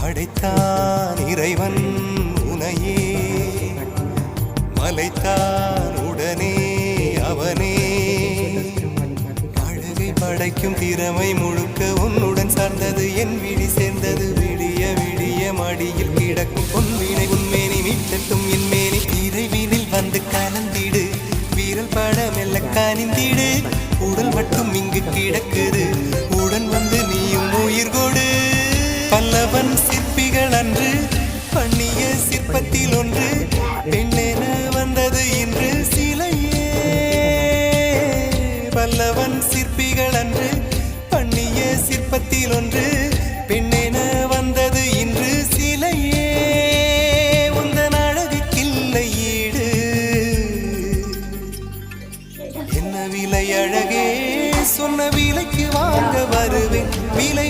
படைத்தான் இறைவன் உனையே, மலைத்தான் உடனே அவனே. அழகை படைக்கும் திறமை முழுக்க உன்னுடன் சார்ந்தது, என் விழி சேர்ந்தது. விடிய விடிய மடியில் கிடக்கும் பொன்வினை உன்மேனி மீட்டட்டும் என் மேனி. இறைவினில் வந்து கலந்திடு, வீரல் பட மெல்ல கனிந்திடு. உடல் மட்டும் இங்கு கிடக்குது, உடன் வந்து நீயும் உயிர் கொடு. பல்லவன் சிற்பிகள் அன்று பண்ணிய சிற்பத்தில் ஒன்று, பெண்ணென வந்தது இன்று சிலையே. பல்லவன் சிற்பிகள் அன்று பண்ணிய சிற்பத்தில் ஒன்று, பெண்ணென வந்தது இன்று சிலையே. உந்தன் அழகுக்கில்லை ஈடு, என்ன விலை அழகே, சொன்ன விலைக்கு வாங்க வருவேன். விலை